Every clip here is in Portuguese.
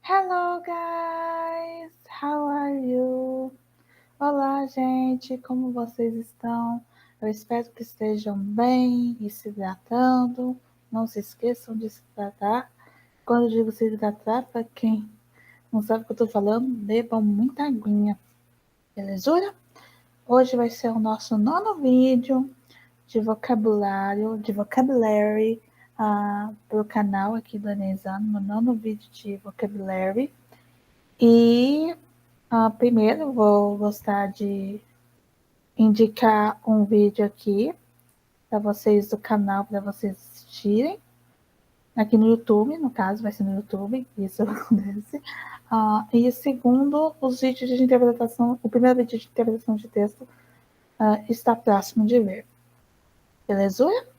Hello, guys! How are you? Olá, gente! Como vocês estão? Eu espero que estejam bem e se hidratando. Não se esqueçam de se hidratar. Quando eu digo se hidratar, para quem não sabe o que eu estou falando, bebam muita aguinha. Belezura? Hoje vai ser o nosso nono vídeo de vocabulário, de vocabulary, para o canal aqui do Enesano, meu nono vídeo de vocabulary. E primeiro vou gostar de indicar um vídeo aqui para vocês do canal, para vocês assistirem. Aqui no YouTube, no caso, vai ser no YouTube, isso acontece. E segundo, os vídeos de interpretação, o primeiro vídeo de interpretação de texto está próximo de ver. Belezura?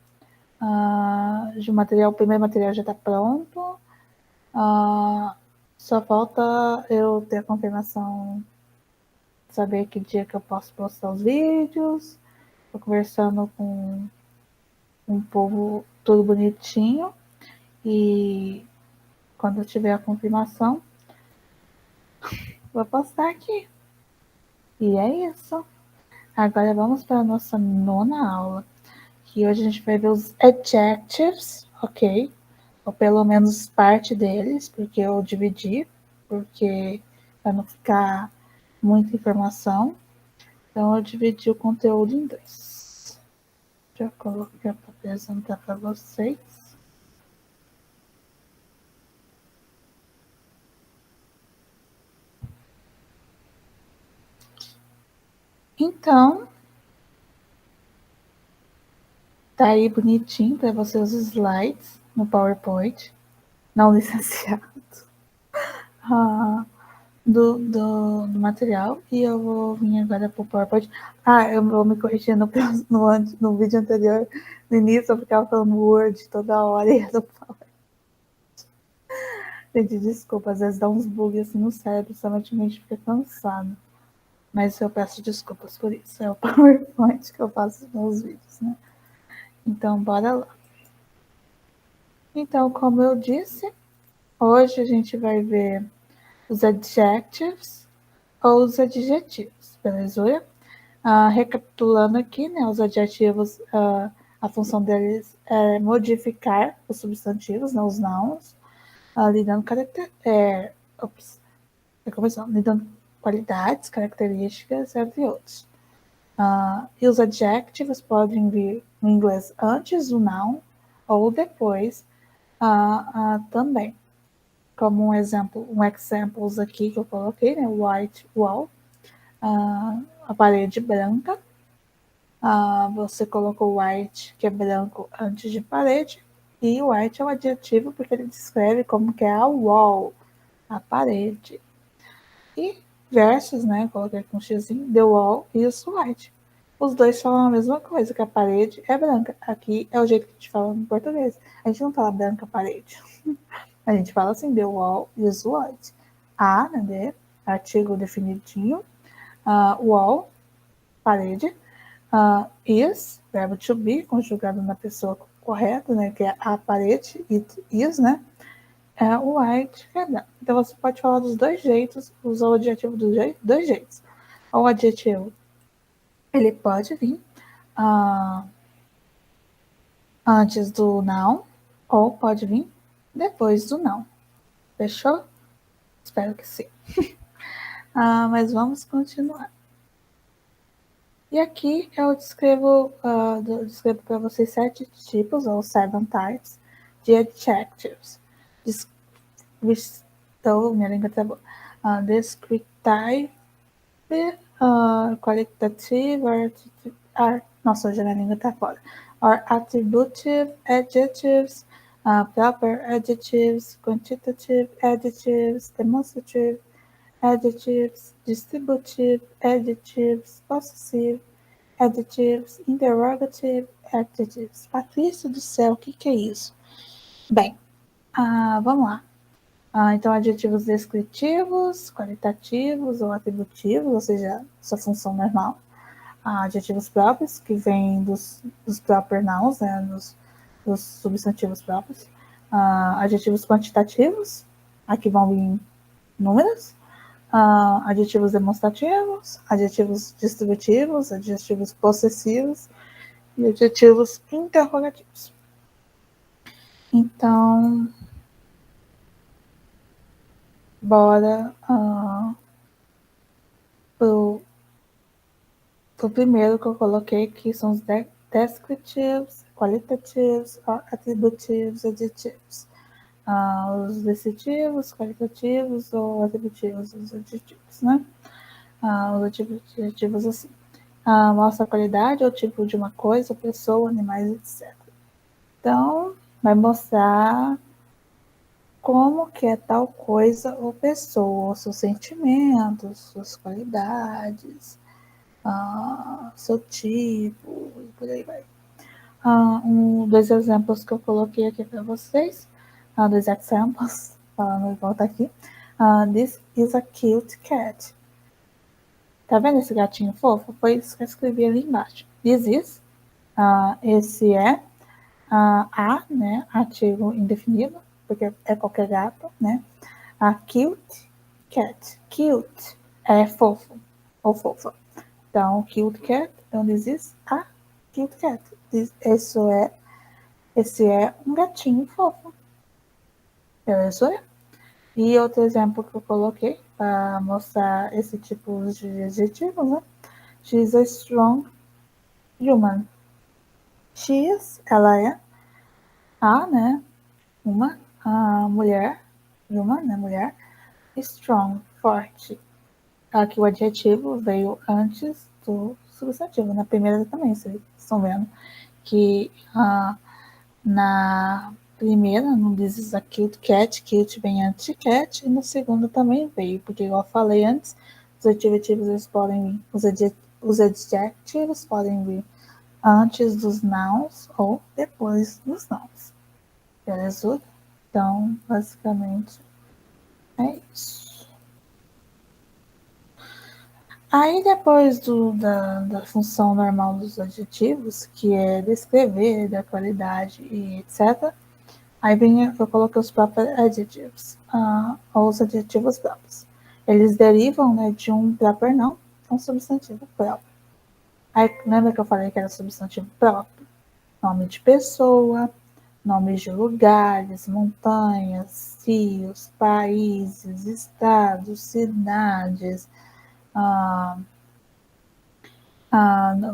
O primeiro material já está pronto. Só falta eu ter a confirmação, saber que dia que eu posso postar os vídeos. Estou conversando com um povo tudo bonitinho. E quando eu tiver a confirmação, vou postar aqui. E é isso. Agora vamos para a nossa nona aula. Que hoje a gente vai ver os adjectives, ok? Ou pelo menos parte deles, porque eu dividi, porque para não ficar muita informação. Então eu dividi o conteúdo em dois. Já coloquei para apresentar para vocês. Então, tá aí bonitinho para você os slides no PowerPoint, não licenciado, do material. E eu vou vir agora para o PowerPoint. Eu vou me corrigir no vídeo anterior, no início eu ficava falando Word toda hora e era PowerPoint. Gente, desculpa, às vezes dá uns bugs assim no cérebro, somente a gente fica cansado. Mas eu peço desculpas por isso. É o PowerPoint que eu faço os meus vídeos, né? Então, bora lá. Então, como eu disse, hoje a gente vai ver os adjectives ou os adjetivos, beleza? Recapitulando aqui, né, os adjetivos, a função deles é modificar os substantivos, né, os nouns, lhe dando lhe dando qualidades, características, entre outros. E os adjetivos podem vir no inglês antes do noun ou depois também. Como um exemplo, examples aqui que eu coloquei, né? White wall, a parede branca. Você colocou white, que é branco, antes de parede, e white é o adjetivo porque ele descreve como que é a wall, a parede. E versus, né? Coloquei com um xizinho, the wall e os white. Os dois falam a mesma coisa, que a parede é branca. Aqui é o jeito que a gente fala em português. A gente não fala branca parede. A gente fala assim, the wall is white. Né, artigo definidinho. Wall, parede. Is, verbo to be, conjugado na pessoa correta, né, que é a parede, it is, né? O white, que é branco. Então você pode falar dos dois jeitos, usar o adjetivo dos dois jeitos. O adjetivo, ele pode vir antes do noun, ou pode vir depois do noun. Fechou? Espero que sim. Mas vamos continuar. E aqui eu descrevo para vocês 7 tipos, ou 7 types, de adjectives. Minha língua tá boa. Descriptive, qualitative, nossa, hoje a minha língua tá fora. Or attributive adjectives, proper adjectives, quantitative adjectives, demonstrative adjectives, distributive adjectives, possessive adjectives, interrogative adjectives. Patrícia do céu, o que é isso? Bem, vamos lá. Então, adjetivos descritivos, qualitativos ou atributivos, ou seja, sua função normal. Adjetivos próprios, que vêm dos proper nouns, né, dos substantivos próprios. Adjetivos quantitativos, aqui vão vir números, adjetivos demonstrativos, adjetivos distributivos, adjetivos possessivos e adjetivos interrogativos. Então, bora pro primeiro que eu coloquei, que são os descriptivos, qualitativos, atributivos, adjetivos. Os descritivos, qualitativos ou atributivos, os adjetivos, né? Os adjetivos assim. Mostra a qualidade ou tipo de uma coisa, pessoa, animais, etc. Então, vai mostrar como que é tal coisa ou pessoa, seus sentimentos, suas qualidades, seu tipo, e por aí vai. Dois exemplos que eu coloquei aqui para vocês, dois examples, falando igual tá aqui. This is a cute cat. Tá vendo esse gatinho fofo? Foi isso que eu escrevi ali embaixo. This is, esse é, né, ativo indefinido, porque é qualquer gato, né? A cute cat. Cute é fofo ou fofa. Então, cute cat, então this is a cute cat. Esse é um gatinho fofo. Beleza? E outro exemplo que eu coloquei para mostrar esse tipo de adjetivo, né? She's a strong human. Ela é né? A mulher, human, né? Mulher, strong, forte. Aqui o adjetivo veio antes do substantivo. Na primeira também, vocês estão vendo que na primeira não diz a cute cat, cute vem antes de cat, e na segunda também veio, porque igual eu falei antes, os adjetivos eles podem vir, os adjetivos podem vir antes dos nouns ou depois dos nouns. Beleza? Então, basicamente, é isso. Aí, depois da função normal dos adjetivos, que é descrever, da qualidade e etc., aí eu coloquei os próprios adjetivos, ou os adjetivos próprios. Eles derivam, né, de um próprio não, um substantivo próprio. Aí, lembra que eu falei que era substantivo próprio? Nome de pessoa, nomes de lugares, montanhas, rios, países, estados, cidades.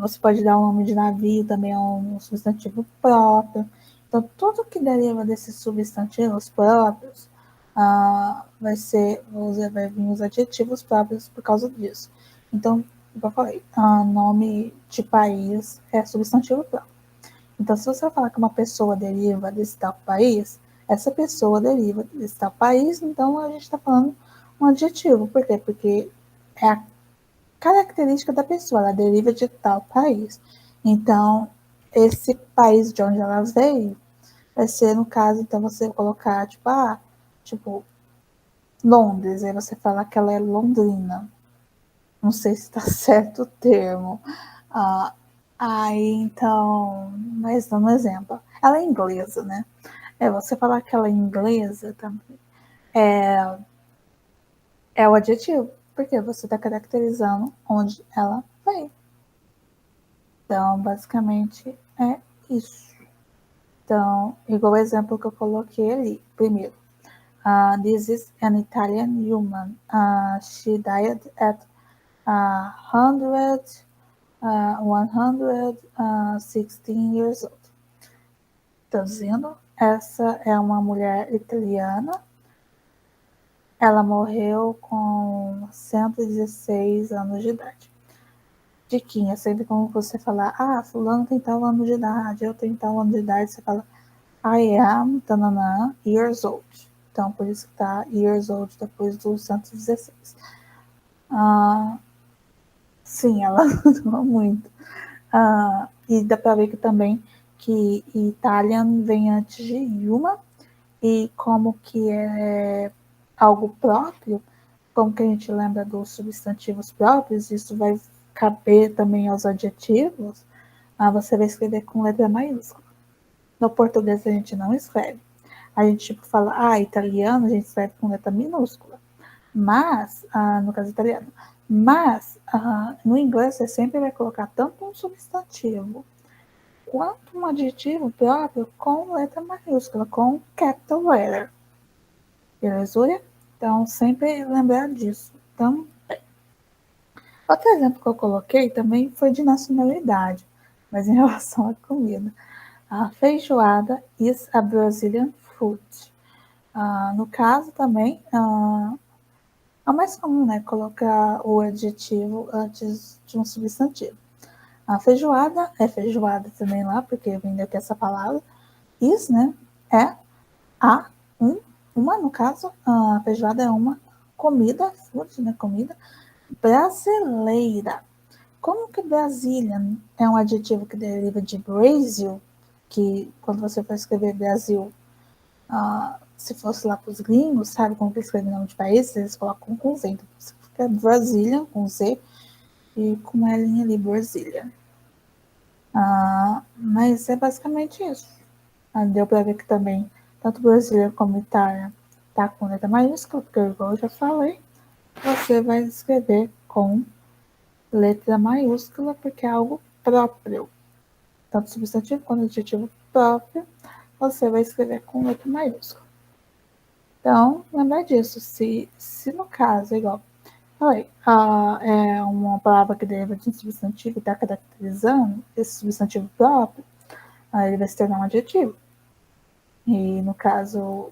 Você pode dar um nome de navio, também é um substantivo próprio. Então, tudo que deriva desses substantivos próprios vai vir os adjetivos próprios por causa disso. Então, como eu falei, nome de país é substantivo próprio. Então, se você falar que uma pessoa deriva desse tal país, essa pessoa deriva desse tal país, então a gente está falando um adjetivo. Por quê? Porque é a característica da pessoa, ela deriva de tal país. Então, esse país de onde ela veio vai ser, no caso, então você colocar, tipo, Londres, aí você fala que ela é londrina. Não sei se está certo o termo. Aí, então, mas dando um exemplo. Ela é inglesa, né? Você falar que ela é inglesa também é o adjetivo, porque você está caracterizando onde ela veio. Então, basicamente, é isso. Então, igual o exemplo que eu coloquei ali, primeiro. This is an Italian woman. She died at 116 years old. Traduzindo, essa é uma mulher italiana. Ela morreu com 116 anos de idade. Diquinha, sempre como você falar, fulano tem tal ano de idade, eu tenho tal ano de idade, você fala, I am, tananã, years old. Então, por isso que tá years old depois do 116. Sim, ela durou muito. E dá pra ver que também que Italian vem antes de Yuma, e como que é algo próprio, como que a gente lembra dos substantivos próprios, isso vai caber também aos adjetivos, você vai escrever com letra maiúscula. No português a gente não escreve. A gente tipo fala, italiano, a gente escreve com letra minúscula. Mas, no caso italiano, mas no inglês você sempre vai colocar tanto um substantivo quanto um adjetivo próprio com letra maiúscula, com capital letter. Beleza? Então, sempre lembrar disso. Então, outro exemplo que eu coloquei também foi de nacionalidade, mas em relação à comida. A feijoada is a Brazilian food. No caso também, é o mais comum, né? Colocar o adjetivo antes de um substantivo. A feijoada é feijoada também lá, porque vem daqui essa palavra. Is, né? É a uma, no caso, a feijoada é uma comida, food, né? Comida brasileira. Como que Brazilian é um adjetivo que deriva de Brasil, que quando você for escrever Brasil, se fosse lá para os gringos, sabe como que escreve o nome de país? Eles colocam com Z. Então, fica Brazilian com Z e com uma linha ali, Brasília. Mas é basicamente isso. Deu para ver que também, tanto Brasília como Itália, tá com letra maiúscula, porque igual eu já falei, você vai escrever com letra maiúscula, porque é algo próprio. Tanto substantivo quanto adjetivo próprio, você vai escrever com letra maiúscula. Então, lembrar disso. Se no caso, igual, oi, é uma palavra que deriva de um substantivo e está caracterizando esse substantivo próprio, ele vai se tornar um adjetivo. E no caso,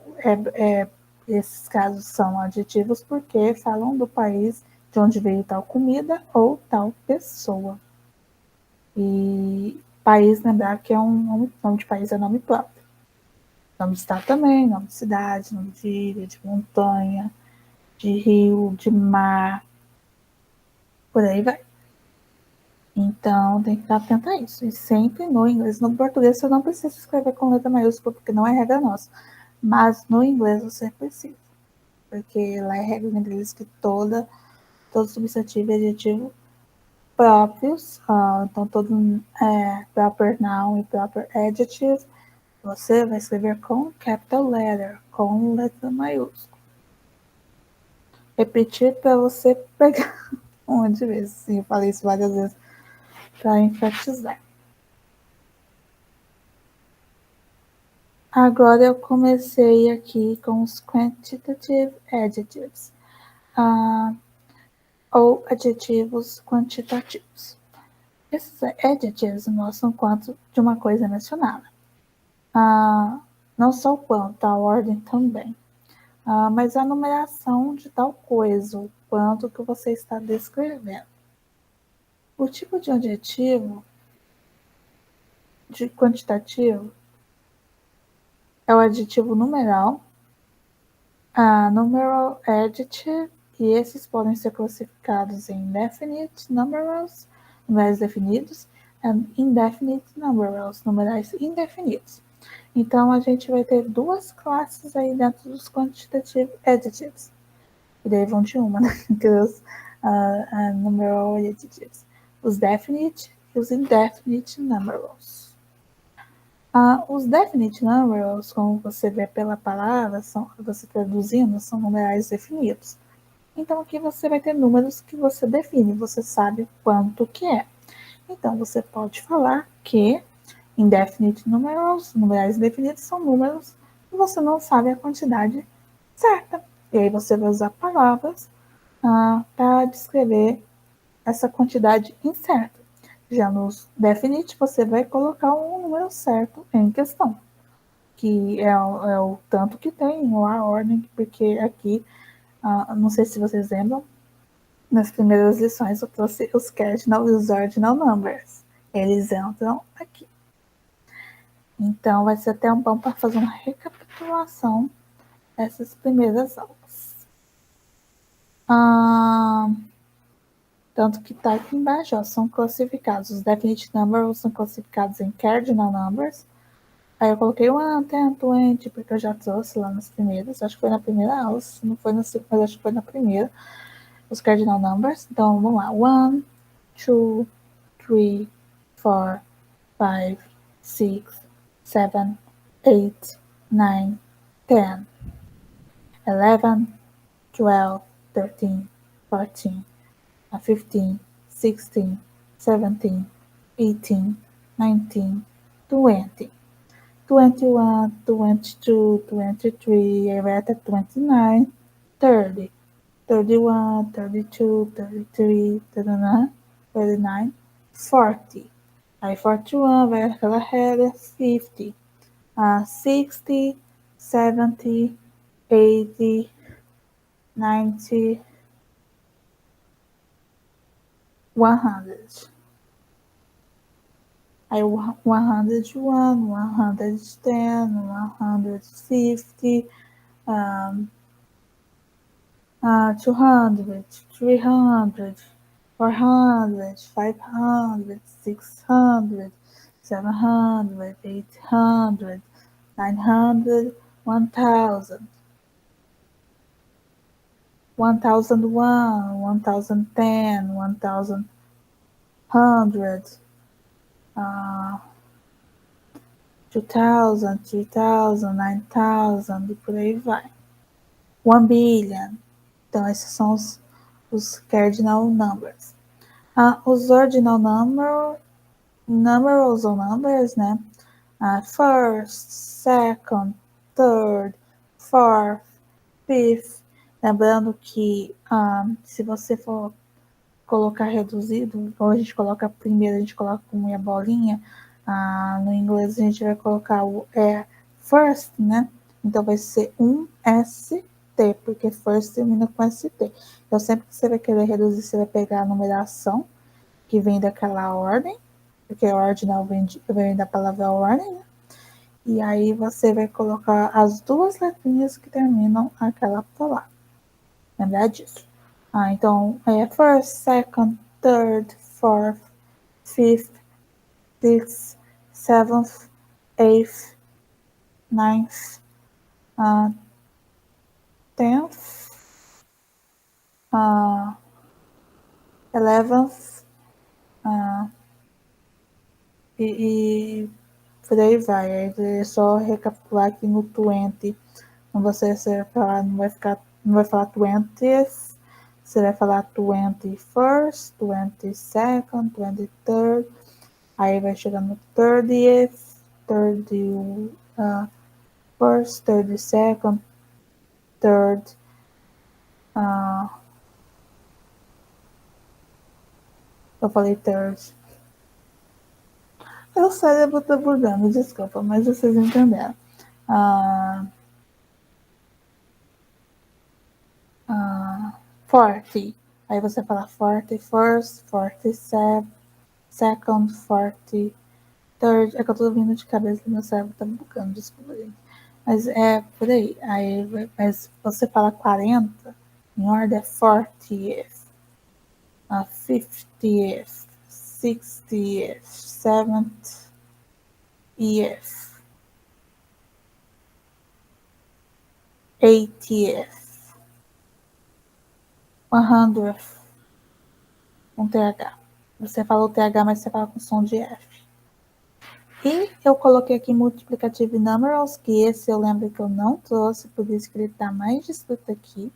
esses casos são adjetivos porque falam do país de onde veio tal comida ou tal pessoa. E país, lembrar que é nome de país é nome próprio. Nome de estado também, nome de cidade, nome de ilha, de montanha, de rio, de mar, por aí vai. Então tem que ficar atento a isso. E sempre no inglês, no português você não precisa escrever com letra maiúscula, porque não é regra nossa. Mas no inglês você precisa. Porque lá é regra em inglês que todo substantivo e adjetivo próprios, então todo proper noun e proper adjective, você vai escrever com capital letter, com letra maiúscula. Repetir para você pegar um monte de vezes. Sim, eu falei isso várias vezes para enfatizar. Agora eu comecei aqui com os quantitative adjectives, ou adjetivos quantitativos. Esses adjetivos mostram quanto de uma coisa é mencionada. Não só o quanto, a ordem também. Mas a numeração de tal coisa, o quanto que você está descrevendo. O tipo de adjetivo de quantitativo é o adjetivo numeral, numeral adjective, e esses podem ser classificados em definite numerals, numerais definidos, e indefinite numerals, numerais indefinidos. Então, a gente vai ter duas classes aí dentro dos quantitative adjectives, que derivam de uma, né? Que os numeral adjectives. Os definite e os indefinite numerals. Os definite numerals, como você vê pela palavra, você traduzindo, são numerais definidos. Então, aqui você vai ter números que você define, você sabe quanto que é. Então, você pode falar que indefinite numerals, numerais indefinidos, são números que você não sabe a quantidade certa. E aí você vai usar palavras para descrever essa quantidade incerta. Já nos definite, você vai colocar um número certo em questão, que é o tanto que tem, ou a ordem, porque aqui, não sei se vocês lembram, nas primeiras lições eu trouxe os cardinal e os ordinal numbers. Eles entram aqui. Então, vai ser até um bom para fazer uma recapitulação dessas primeiras aulas. Tanto que está aqui embaixo, ó, são classificados. Os definite numbers são classificados em cardinal numbers. Aí eu coloquei 1, 10, 20, porque eu já trouxe lá nas primeiras. Acho que foi na primeira aula, se não foi na segunda, mas acho que foi na primeira. Os cardinal numbers. Então, vamos lá. 1, 2, 3, 4, 5, 6, 7, 8, 9, 10, 11, 12, 13, 14, 15, 16, 17, 18, 19, 20, 21, 22, 23, aí vai até 29, 30, 31, 32, 33, 39, 39, 40. Aí 41 vai aquela regra, 50, 60, 70, 80, 90, 100. Aí 101, 110, 150, um, 200, 300, 400, 500, 600, 700, 800, 900, 1000, 1001, 1010, 1100, 2000, 3000, 9000 e por aí vai. 1 billion. Então, esses são os cardinal numbers. Os ordinal numerals ou numbers, né? First, second, third, fourth, fifth. Lembrando que se você for colocar reduzido, ou a gente coloca primeiro, a gente coloca com meia bolinha, no inglês a gente vai colocar o first, né? Então vai ser um ST, porque first termina com ST. Então sempre que você vai querer reduzir, você vai pegar a numeração que vem daquela ordem, porque a ordinal vem da palavra ordem, né? E aí você vai colocar as duas letrinhas que terminam aquela palavra. Lembrar disso. Então, first, second, third, fourth, fifth, sixth, seventh, eighth, ninth, 10th, 11th, e por aí vai. Aí é só recapitular aqui no 20. Você vai falar, não vai falar 20th, você vai falar 21st, 22nd, 23rd, aí vai chegar no 30th, 31st, 32nd, third, eu falei third. O cérebro tá bugando, desculpa, mas vocês entenderam. 40. Aí você fala 41st, 47, second, 40, third. É que eu tô vindo de cabeça e meu cérebro tá bugando, desculpa, gente. Mas é por aí. Mas você fala 40, em ordem é 40th, 50th, 60th, 70th, 80th, 100th, com TH. Você fala o TH, mas você fala com som de F. E eu coloquei aqui multiplicative numerals, que esse eu lembro que eu não trouxe, por isso que ele está mais descrito aqui.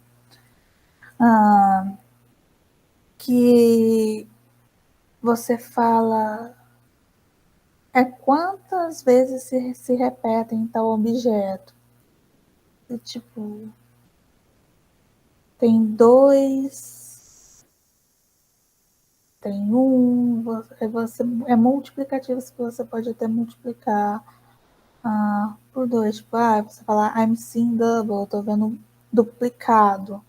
Que você fala quantas vezes se repete em tal objeto. E, tipo, tem dois, tem um, é multiplicativo, que você pode até multiplicar por dois. Tipo, você fala I'm seeing double, eu tô vendo duplicado,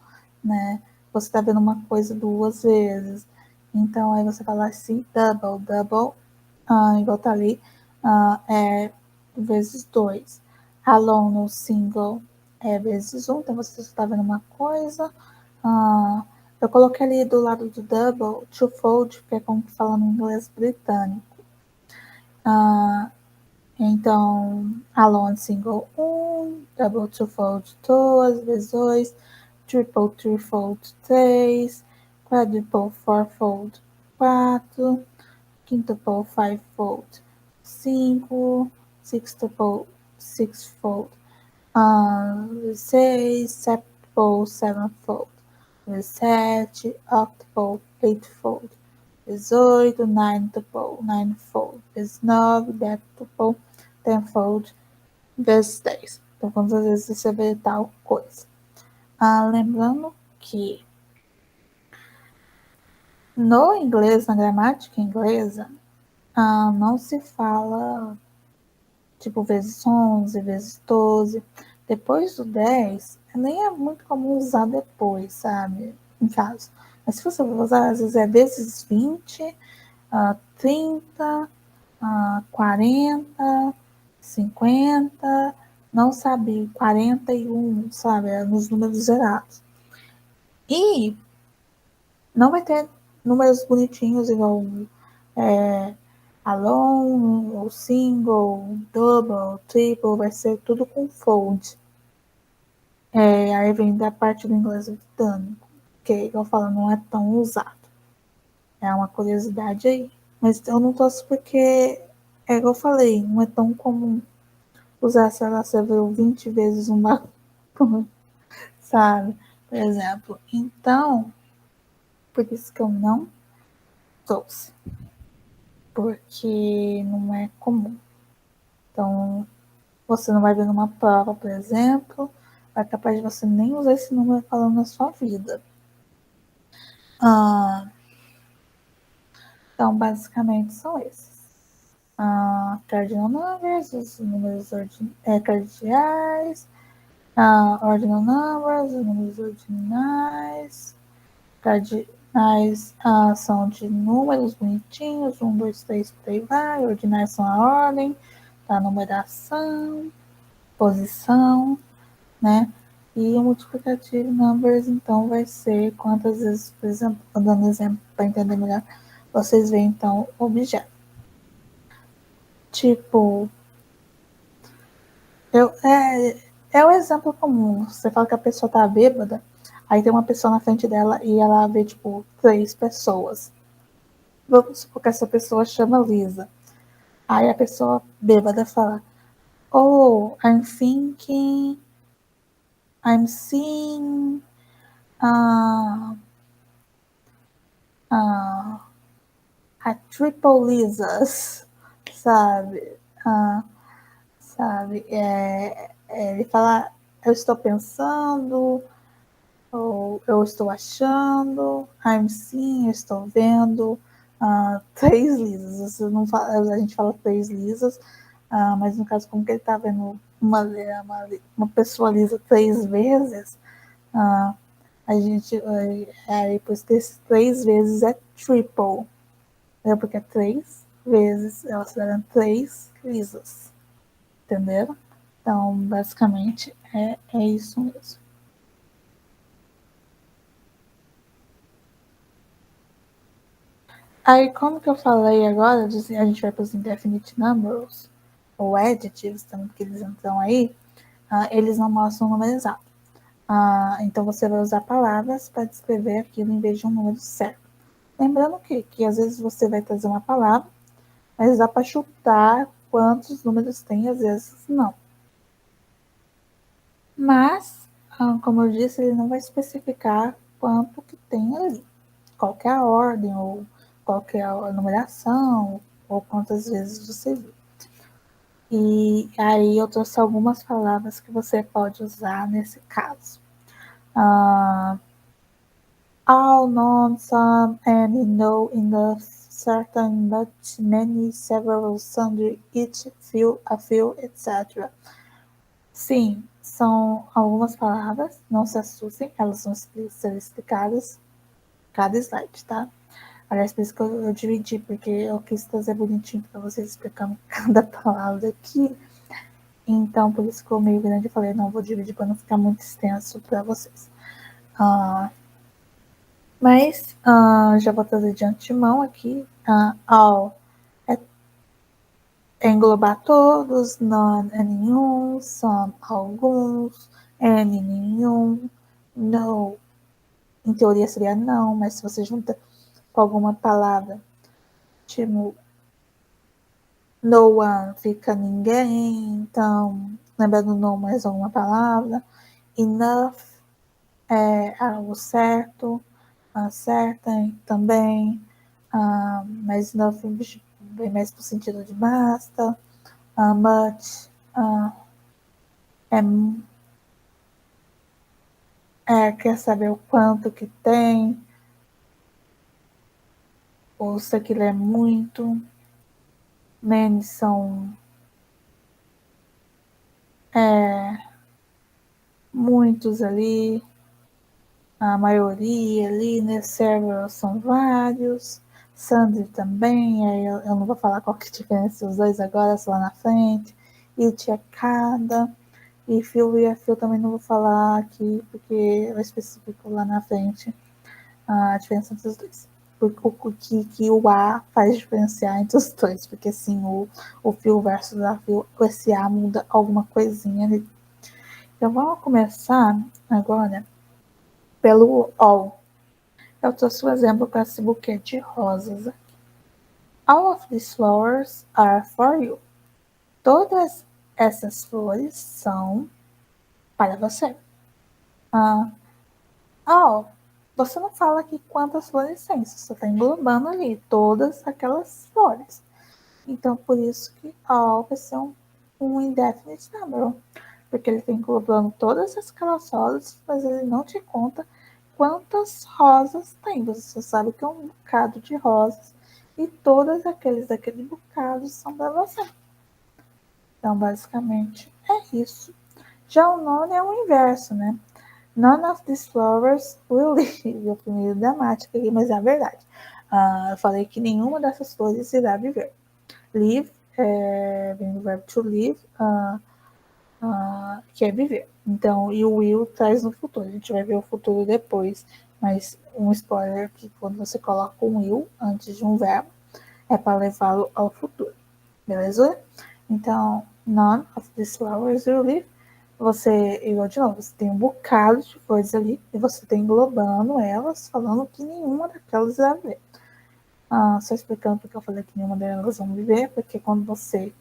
né? Você tá vendo uma coisa duas vezes. Então, aí você fala see double, double, igual tá ali, é vezes dois. Alone ou single é vezes um, então você está vendo uma coisa. Eu coloquei ali do lado do double, twofold, que é como que fala no inglês britânico. Então, alone, single, double, twofold, duas vezes dois, triple, threefold, três, quadruple, fourfold, quatro, quintuple, fivefold, cinco, sextuple, sixfold, seis, septuple, sevenfold. 17, octuple, eightfold. 18, nintuple, ninefold. 19, dectuple, tenfold. Vezes 10. Então, quantas vezes você vê tal coisa. Lembrando que no inglês, na gramática inglesa, não se fala tipo vezes 11, vezes 12. Depois do 10, nem é muito comum usar depois, sabe? Em caso. Mas se você for usar, às vezes é vezes 20, 30, 40, 50, não sabe, 41, sabe? É nos números zerados. E não vai ter números bonitinhos igual alone, ou single, double, triple, vai ser tudo com fold. Aí vem da parte do inglês britânico, que eu falo, não é tão usado. É uma curiosidade aí. Mas eu não torço porque, igual eu falei, não é tão comum usar, sei lá, você viu 20 vezes uma, sabe? Por exemplo. Então, por isso que eu não trouxe. Porque não é comum. Então, você não vai ver numa prova, por exemplo, é capaz de você nem usar esse número falando na sua vida. Então, basicamente, são esses. Cardinal numbers, os números cardeais, ordinal numbers, os números ordinais. Cardinais são de números bonitinhos, 1, 2, 3, por aí vai. Ordinais são a ordem, a numeração, posição, né? E o multiplicativo numbers, então, vai ser quantas vezes, por exemplo, dando exemplo para entender melhor, vocês veem, então, objeto. Tipo, é o exemplo comum. Você fala que a pessoa tá bêbada, aí tem uma pessoa na frente dela e ela vê, tipo, 3 pessoas. Vamos supor que essa pessoa chama Lisa. Aí a pessoa bêbada fala, oh, I'm thinking, I'm seeing, uh, uh, a triple Lisas, sabe? Ah, sabe? Ele fala, eu estou pensando, ou eu estou achando, I'm seeing, eu estou vendo, 3 lisas. Você não fala, a gente fala 3 lisas, mas no caso, como que ele está vendo uma pessoa lisa 3 vezes, a gente, aí por isso que esse 3 vezes é triple, né? Porque é 3 vezes, elas deram 3 lisas, entenderam? Então, basicamente, é isso mesmo. Aí, como que eu falei agora, a gente vai para os indefinite numbers, ou adjectives, também, porque eles entram aí, eles não mostram o número exato. Então, você vai usar palavras para descrever aquilo em vez de um número certo. Lembrando que às vezes você vai trazer uma palavra, mas dá para chutar quantos números tem, às vezes não. Mas, como eu disse, ele não vai especificar quanto que tem ali. Qual que é a ordem, ou qual que é a numeração, ou quantas vezes você viu. E aí eu trouxe algumas palavras que você pode usar nesse caso. All, none, some, any, no, enough, certain, much, many, several, sundry, each, few, a few, etc. Sim, são algumas palavras, não se assustem, elas vão ser explicadas cada slide, tá? Aliás, por isso que eu dividi, porque eu quis trazer bonitinho para vocês explicando cada palavra aqui. Então, por isso que ficou meio grande. Eu falei, não, vou dividir para não ficar muito extenso para vocês. Mas já vou trazer de antemão aqui. All é englobar todos, none é nenhum, some alguns, any nenhum, no em teoria seria não, mas se você junta com alguma palavra, tipo no one fica ninguém, então lembra do no mais alguma palavra, enough é algo certo, certem também, mas não bem mais no sentido de basta, much, é, quer saber o quanto que tem, ou se aquilo é muito, many são muitos ali, a maioria ali, né? Several são vários, Sundry também, aí eu não vou falar qual que é a diferença dos dois agora, só lá na frente. It é cada, e Phil e a Phil também não vou falar aqui, porque é específico lá na frente a diferença entre os dois. Que o A faz diferenciar entre os dois, porque assim, o Phil versus a Phil, esse A muda alguma coisinha ali. Então vamos começar agora pelo all. Eu trouxe um exemplo com esse buquê de rosas. All of these flowers are for you. Todas essas flores são para você. All. Você não fala aqui quantas flores tem, você só está englobando ali todas aquelas flores. Então, por isso que all vai ser um indefinite number. Porque ele está englobando todas aquelas rosas, mas ele não te conta quantas rosas tem. Você só sabe que é um bocado de rosas e todas aqueles daquele bocado são para você. Então, basicamente, é isso. Já o none é o inverso, né? None of these flowers will live. O primeiro dramático aqui, mas é a verdade. Eu falei que nenhuma dessas flores irá viver. Live vem do verbo to live, que é viver. Então, e o will traz no futuro. A gente vai ver o futuro depois, mas um spoiler que quando você coloca um will antes de um verbo, é para levá-lo ao futuro. Beleza? Então, none of these flowers will live. Você, igual de novo, você tem um bocado de coisas ali e você está englobando elas, falando que nenhuma daquelas vai viver. Só explicando porque eu falei que nenhuma delas vão viver, porque quando você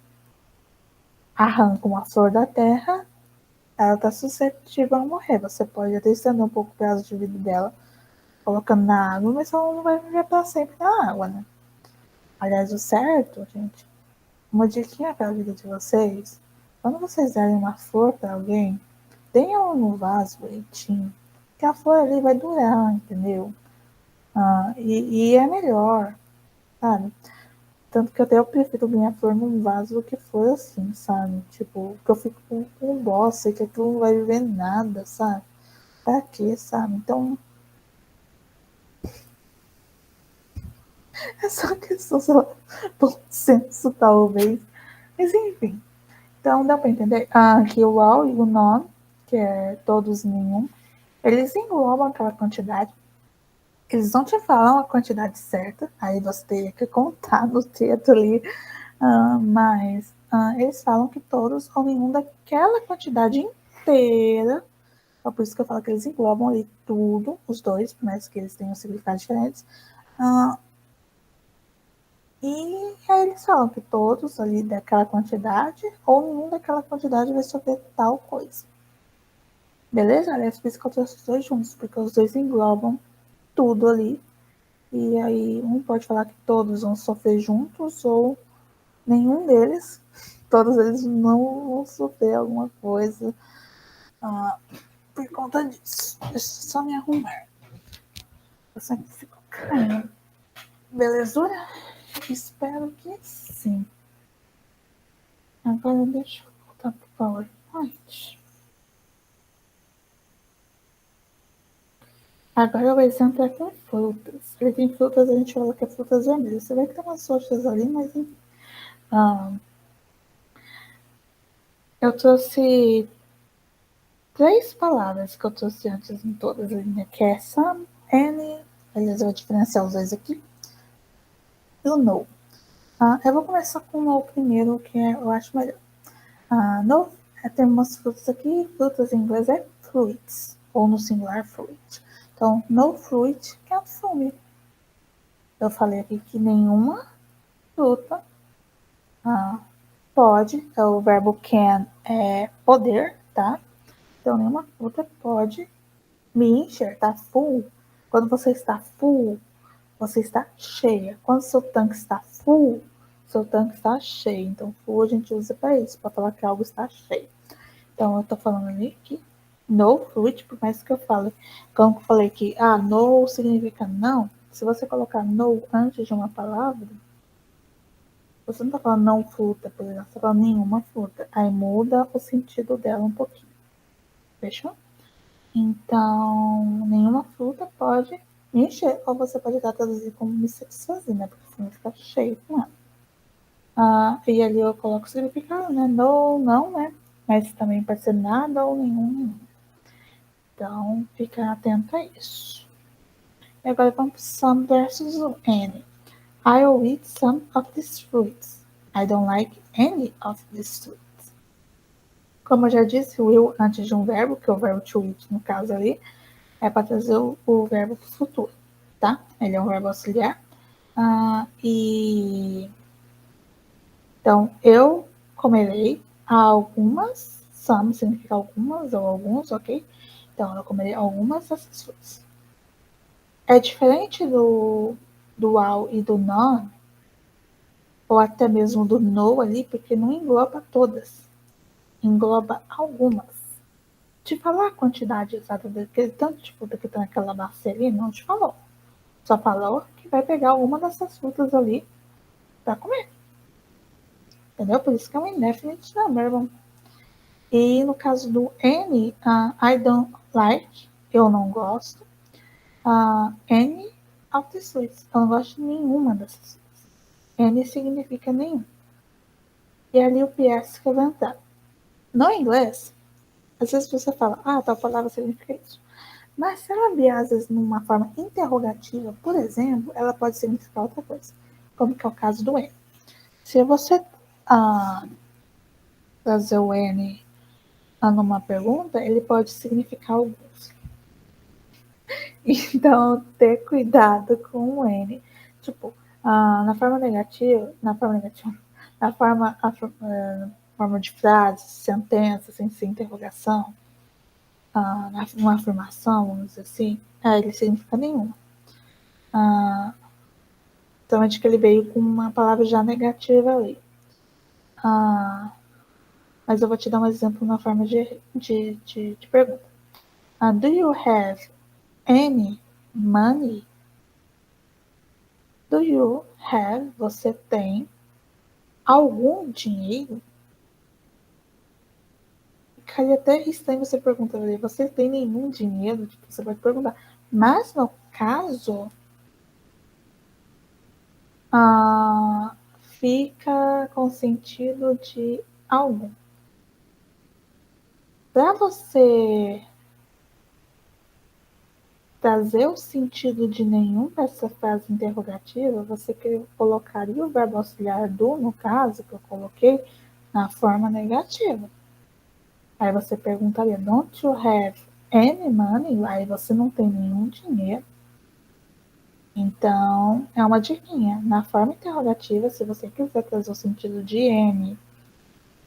arranca uma flor da terra, ela está suscetível a morrer. Você pode até estender um pouco o prazo de vida dela, colocando na água, mas ela não vai viver para sempre na água, né? Aliás, o certo, gente, uma diquinha para a vida de vocês, quando vocês derem uma flor para alguém, tenha ela no vaso bonitinho, que a flor ali vai durar, entendeu? E é melhor, sabe? Tanto que até eu prefiro minha flor num vaso do que flor assim, sabe? Tipo, que eu fico com dó, sei que aquilo não vai viver nada, sabe? Pra quê, sabe? Então, é só questão, sei lá, bom senso, talvez. Mas enfim, então dá pra entender que o all e o non, que é todos e nenhum, eles englobam aquela quantidade. Eles não te falam a quantidade certa, aí você teria que contar no teto ali, mas eles falam que todos ou nenhum daquela quantidade inteira. É por isso que eu falo que eles englobam ali tudo, os dois, por mais que eles tenham significados diferentes. E aí eles falam que todos ali daquela quantidade ou nenhum daquela quantidade vai sofrer tal coisa. Beleza? Aliás, por isso que eu trouxe os dois juntos, porque os dois englobam tudo ali. E aí um pode falar que todos vão sofrer juntos ou nenhum deles, todos eles não vão sofrer alguma coisa por conta disso. Deixa eu só me arrumar. Eu sempre fico caindo. Belezura? Espero que sim. Agora deixa eu voltar pro PowerPoint. Agora o exemplo é com frutas. Ele tem frutas, a gente fala que é frutas vermelhas. Você vê que tem umas roxas ali, mas eu trouxe 3 palavras que eu trouxe antes em todas as linhas, que é some, any, aliás, eu vou diferenciar os dois aqui, e o no. Eu vou começar com o no primeiro, que eu acho melhor. No, tem umas frutas aqui, frutas em inglês é fruits, ou no singular fruit. Então, no fruit can foam. Eu falei aqui que nenhuma fruta pode, o verbo can é poder, tá? Então, nenhuma fruta pode Me encher, tá full. Quando você está full, você está cheia. Quando seu tanque está full, seu tanque está cheio. Então, full a gente usa para isso, para falar que algo está cheio. Então, eu tô falando ali que no fruit, por mais que eu fale, como eu falei que no significa não, se você colocar no antes de uma palavra, você não tá falando não fruta, por exemplo, você tá falando nenhuma fruta. Aí muda o sentido dela um pouquinho. Fechou? Então, nenhuma fruta pode me encher. Ou você pode até traduzir como me satisfazer, né? Porque senão fica cheio com ela. E ali eu coloco o significado, né? No, não, né? Mas também pode ser nada ou nenhum. Então, fica atento a isso. E agora vamos para some versus any. I'll eat some of these fruits. I don't like any of these fruits. Como eu já disse, o will antes de um verbo, que é o verbo to eat no caso ali, é para trazer o verbo para o futuro, tá? Ele é um verbo auxiliar. Então, eu comerei algumas, some significa algumas ou alguns, ok? Então, eu comerei algumas dessas frutas. É diferente do all e do none, ou até mesmo do no ali, porque não engloba todas, engloba algumas. Te falar a quantidade exata daquele tanto de fruta que tem naquela bacia ali, não te falou. Só falou que vai pegar alguma dessas frutas ali para comer. Entendeu? Por isso que é um indefinite number. E no caso do any, I don't like, eu não gosto. Any of the sweets, eu não gosto de nenhuma dessas frutas. Any significa nenhum. E ali o PS que eu vou entrar. No inglês, às vezes você fala, tal palavra significa isso. Mas se ela vier, às vezes, numa forma interrogativa, por exemplo, ela pode significar outra coisa. Como que é o caso do N. Se você trazer o N numa pergunta, ele pode significar alguns. Então, ter cuidado com o N. Tipo, na forma negativa, na forma de frases, sentenças, sem ser interrogação, uma afirmação, vamos dizer assim, ele significa nenhuma. Então, acho que ele veio com uma palavra já negativa ali. Mas eu vou te dar um exemplo na forma de pergunta. Do you have any money? Do you have, você tem algum dinheiro? Ficaria até estranho você perguntar ali, você tem nenhum dinheiro? Tipo, você pode perguntar. Mas no caso, fica com sentido de algum. Para você trazer o sentido de nenhum para essa frase interrogativa, você colocaria o verbo auxiliar do, no caso, que eu coloquei, na forma negativa. Aí você perguntaria, don't you have any money? Aí você não tem nenhum dinheiro. Então, é uma diquinha. Na forma interrogativa, se você quiser trazer o sentido de any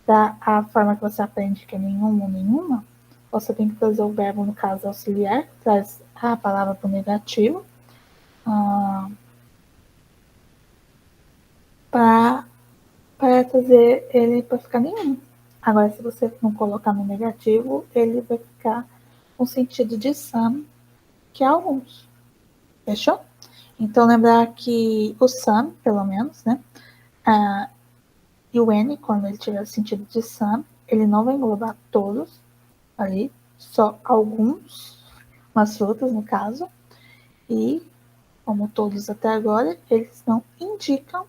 da a forma que você aprende, que é nenhum ou nenhuma, você tem que trazer o verbo, no caso, auxiliar, que traz a palavra para o negativo, para trazer ele para ficar nenhum. Agora, se você não colocar no negativo, ele vai ficar com sentido de some, que é alguns. Fechou? Então, lembrar que o some, pelo menos, né? E o N, quando ele tiver sentido de some, ele não vai englobar todos ali, só alguns, umas frutas no caso. E, como todos até agora, eles não indicam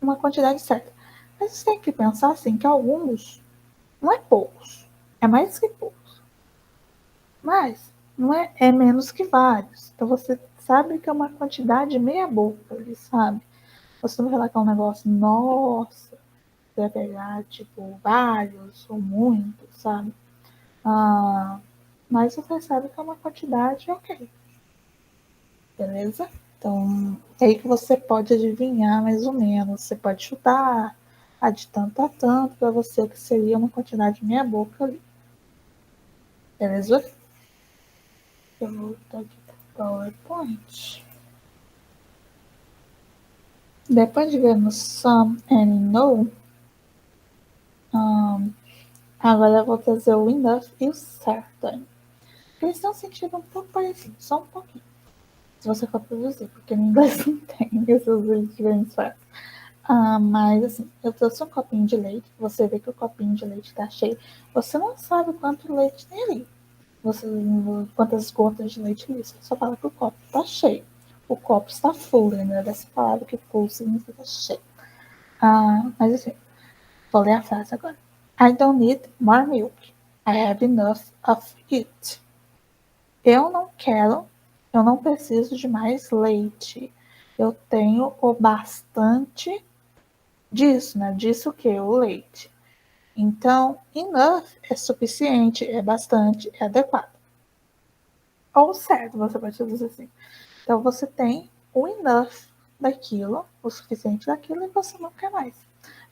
uma quantidade certa. Mas você tem que pensar assim, que alguns não é poucos, é mais que poucos. Mas não é menos que vários. Então você sabe que é uma quantidade meia boca ali, sabe? Você não vai falar que é um negócio, nossa, você vai pegar, tipo, vários ou muitos, sabe? Mas você sabe que é uma quantidade ok. Beleza? Então, é aí que você pode adivinhar mais ou menos. Você pode chutar de tanto a tanto para você que seria uma quantidade meia boca ali. Beleza? eu volto aqui para o PowerPoint. Depois de vermos some and no, agora eu vou trazer o enough e o certain. Eles estão sentindo um pouco parecidos, só um pouquinho. Se você for produzir, porque no inglês não tem esses eles diferentes fáceis. Mas assim, eu trouxe um copinho de leite, você vê que o copinho de leite está cheio. Você não sabe quanto leite tem ali. Você, quantas gotas de leite ali. Você só fala que o copo está cheio. O copo está full, lembra dessa palavra que full significa cheio. Mas assim, vou ler a frase agora. I don't need more milk. I have enough of it. Eu não preciso de mais leite. Eu tenho o bastante disso, né? Disso que o leite. Então, enough é suficiente, é bastante, é adequado. Ou certo, você pode dizer assim. Então, você tem o enough daquilo, o suficiente daquilo, e você não quer mais.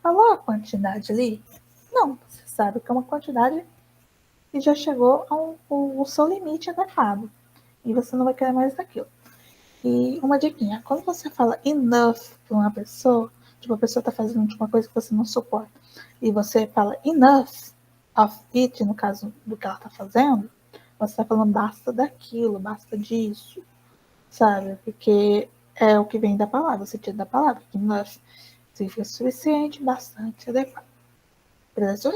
Falou a quantidade ali? Não, você sabe que é uma quantidade que já chegou ao seu limite adequado. E você não vai querer mais daquilo. E uma diquinha, quando você fala enough para uma pessoa, tipo, a pessoa está fazendo uma coisa que você não suporta, e você fala enough of it, no caso do que ela está fazendo, você está falando basta daquilo, basta disso, sabe? Porque é o que vem da palavra, o sentido da palavra, que enough significa suficiente, bastante, adequado. Beleza?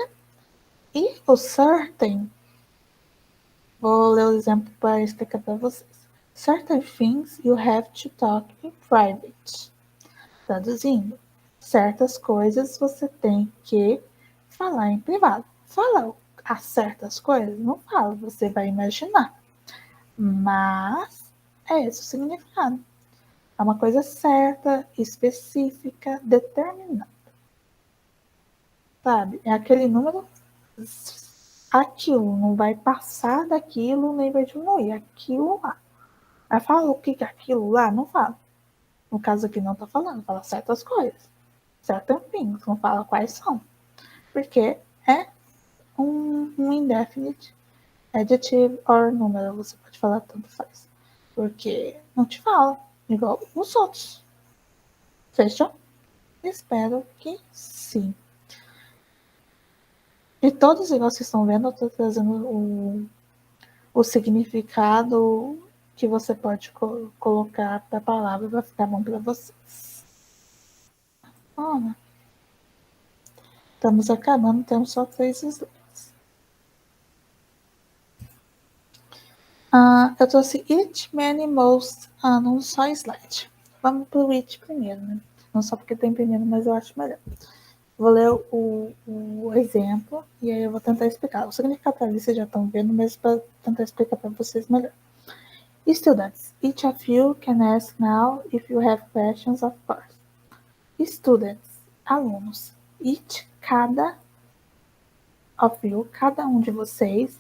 E o certain, vou ler o exemplo para explicar para vocês. Certain things you have to talk in private. Traduzindo, certas coisas você tem que falar em privado. Fala as certas coisas? Não fala, você vai imaginar. Mas é esse o significado. É uma coisa certa, específica, determinada. Sabe? É aquele número, aquilo, não vai passar daquilo, nem vai diminuir. Aquilo lá. Aí fala o que é aquilo lá? Não fala. No caso aqui não tá falando, fala certas coisas. Certain things, não fala quais são. Porque é um indefinite adjective or número, você pode falar tanto faz. Porque não te fala, igual os outros. Fechou? Espero que sim. E todos, igual vocês estão vendo, eu estou trazendo o significado que você pode colocar para a palavra para ficar bom para vocês. Estamos acabando, temos só 3 slides. Eu trouxe it, many, most, num só slide. Vamos para o it primeiro, né? Não só porque tem primeiro, mas eu acho melhor. Vou ler o exemplo e aí eu vou tentar explicar. O significado ali vocês já estão vendo, mas para tentar explicar para vocês melhor. Students, each of you can ask now if you have questions, of course. Students, alunos, each, cada of you, cada um de vocês,